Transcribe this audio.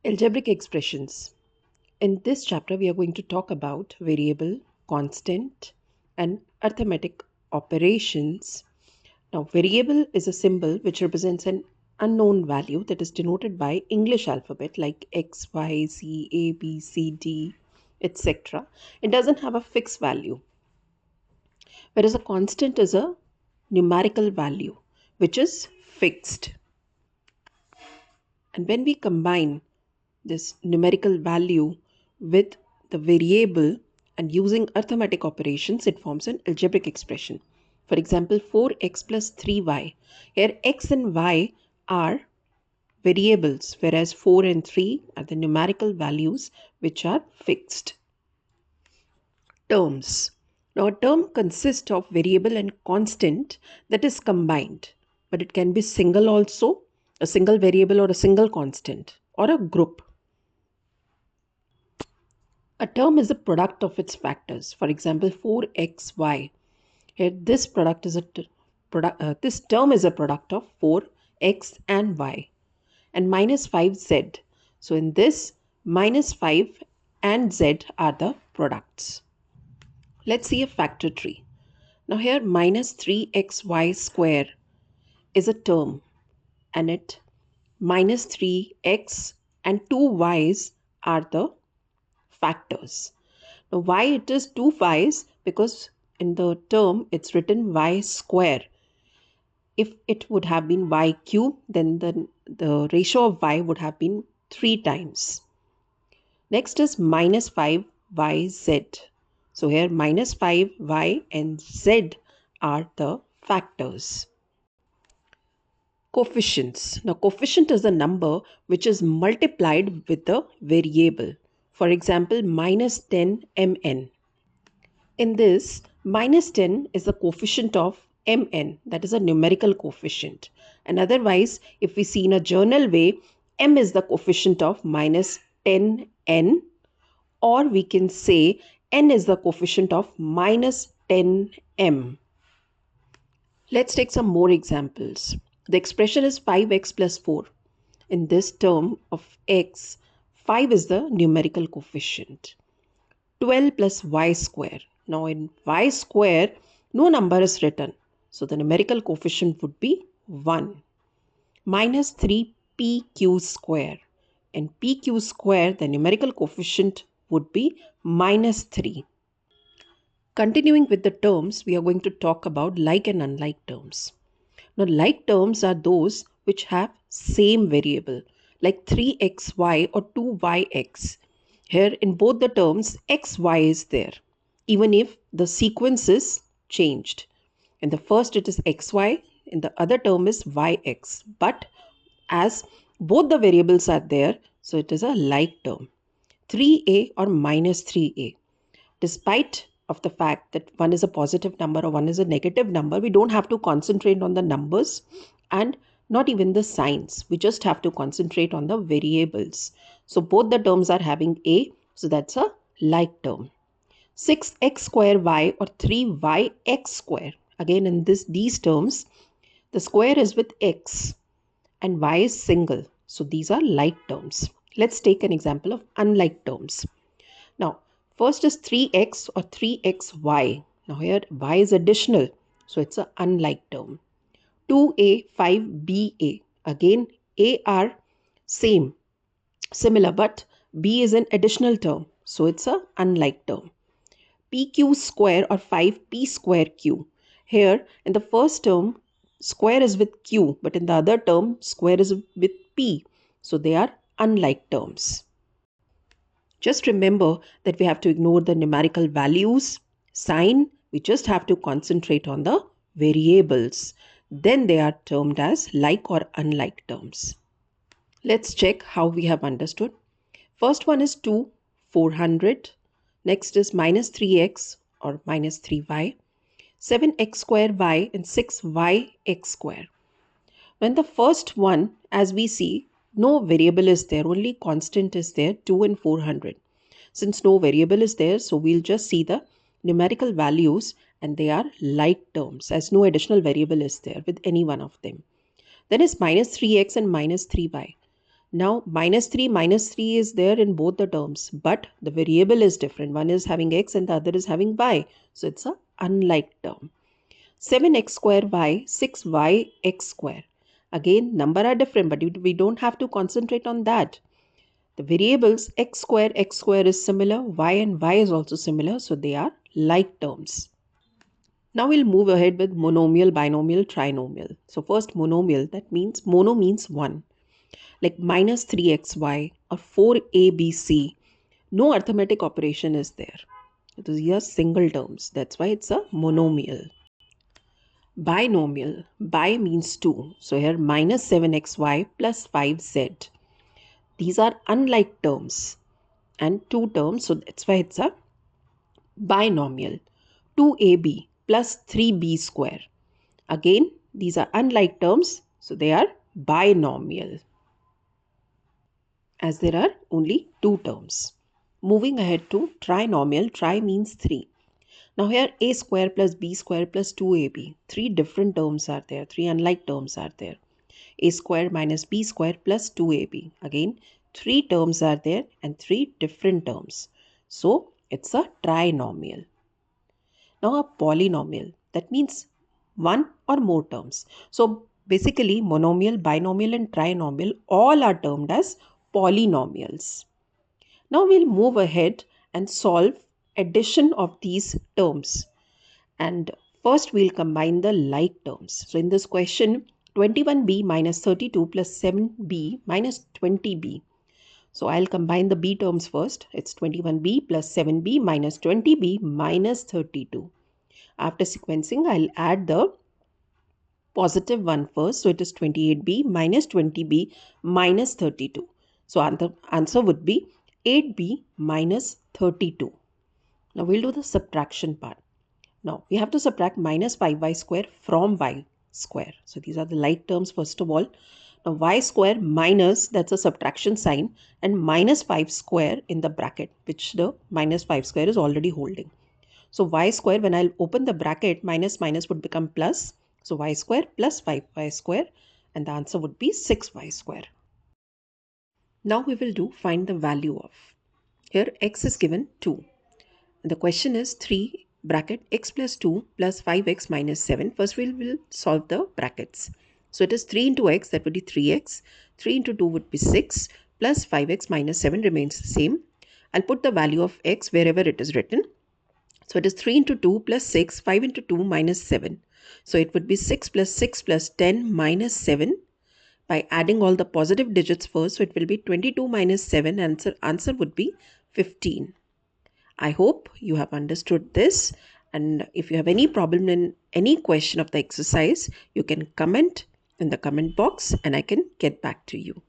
Algebraic expressions. In this chapter, we are going to talk about variable, constant, and arithmetic operations. Now, variable is a symbol which represents an unknown value that is denoted by English alphabet like X, Y, Z, A, B, C, D, etc. It doesn't have a fixed value, whereas a constant is a numerical value which is fixed. And when we combine this numerical value with the variable and using arithmetic operations, it forms an algebraic expression. For example, 4x plus 3y. Here x and y are variables, whereas 4 and 3 are the numerical values which are fixed. Terms. Now, a term consists of variable and constant that is combined, but it can be single also, a single variable or a single constant, or a group. A term is a product of its factors. For example, 4xy. Here, this product is this term is a product of 4x and y, and minus 5z. So in this, minus 5 and z are the products. Let's see a factor tree. Now here, minus 3xy square is a term, and it minus 3x and 2y's are the factors. Now, why it is 2 y's? Because in the term it's written y square. If it would have been y cube, then the ratio of y would have been 3 times. Next is minus 5yz. So here minus 5y and z are the factors. Coefficients. Now, coefficient is a number which is multiplied with the variable. For example, minus 10 mn. In this, minus 10 is the coefficient of mn, that is a numerical coefficient. And otherwise, if we see in a journal way, m is the coefficient of minus 10n, or we can say n is the coefficient of minus 10m. Let's take some more examples. The expression is 5x plus 4. In this term of x, 5 is the numerical coefficient. 12 plus y square. Now in y square, no number is written. So the numerical coefficient would be 1. Minus 3pq square. In pq square, the numerical coefficient would be minus 3. Continuing with the terms, we are going to talk about like and unlike terms. Now, like terms are those which have same variable, like 3xy or 2yx. Here, in both the terms, xy is there, even if the sequence is changed. In the first, it is xy, in the other term is yx. But as both the variables are there, so it is a like term. 3a or minus 3a. Despite of the fact that one is a positive number or one is a negative number, we don't have to concentrate on the numbers and not even the signs. We just have to concentrate on the variables. So both the terms are having a, so that's a like term. 6x square y or 3yx square. Again, in these terms, the square is with x and y is single. So these are like terms. Let's take an example of unlike terms. Now, first is 3x or 3xy. Now here y is additional, so it's an unlike term. 2a, 5ba. Again, a are similar, but b is an additional term, so it's an unlike term. Pq square or 5p square q. Here, in the first term, square is with q, but in the other term, square is with p. So they are unlike terms. Just remember that we have to ignore the numerical values, sign. We just have to concentrate on the variables. Then they are termed as like or unlike terms. Let's check how we have understood. First one is 2, 400. Next is minus 3x or minus 3y. 7x square y and 6yx square. Now in the first one, as we see, no variable is there, only constant is there, 2 and 400. Since no variable is there, so we'll just see the numerical values and they are like terms as no additional variable is there with any one of them. Then is minus 3x and minus 3y. Now minus 3 is there in both the terms, but the variable is different. One is having x and the other is having y. So it's a unlike term. 7x square y, 6y x square. Again, number are different, but we don't have to concentrate on that. The variables x square is similar, y and y is also similar, so they are like terms. Now we'll move ahead with monomial, binomial, trinomial. So first monomial, that means mono means 1. Like minus 3xy or 4abc. No arithmetic operation is there. These are single terms. That's why it's a monomial. Binomial. Bi means 2. So here minus 7xy plus 5z. These are unlike terms and two terms. So that's why it's a binomial. 2ab plus 3b square. Again, these are unlike terms. So they are binomial, as there are only two terms. Moving ahead to trinomial, tri means 3. Now here a square plus b square plus 2ab. Three different terms are there, three unlike terms are there. A square minus b square plus 2ab. Again, three terms are there and three different terms. So it's a trinomial. Now a polynomial, that means one or more terms. So basically monomial, binomial and trinomial all are termed as polynomials. Now we'll move ahead and solve addition of these terms. And first we'll combine the like terms. So in this question, 21b minus 32 plus 7b minus 20b. So I'll combine the b terms first. It's 21b plus 7b minus 20b minus 32. After sequencing, I'll add the positive one first. So it is 28b minus 20b minus 32. So the answer would be 8b minus 32. Now we'll do the subtraction part. Now we have to subtract minus 5y square from y square. So these are the like terms first of all. Now y square minus, that's a subtraction sign, and minus 5 square in the bracket, which the minus 5 square is already holding. So y square, when I'll open the bracket, minus minus would become plus. So y square plus 5y square, and the answer would be 6y square. Now we will do find the value of. Here x is given 2. The question is 3 bracket x plus 2 plus 5x minus 7. First we will solve the brackets. So it is 3 into x, that would be 3x. 3 into 2 would be 6 plus 5x minus 7 remains the same. I'll put the value of x wherever it is written. So it is 3 into 2 plus 6, 5 into 2 minus 7. So it would be 6 plus 10 minus 7. By adding all the positive digits first, so it will be 22 minus 7. Answer would be 15. I hope you have understood this, and if you have any problem in any question of the exercise, you can comment in the comment box and I can get back to you.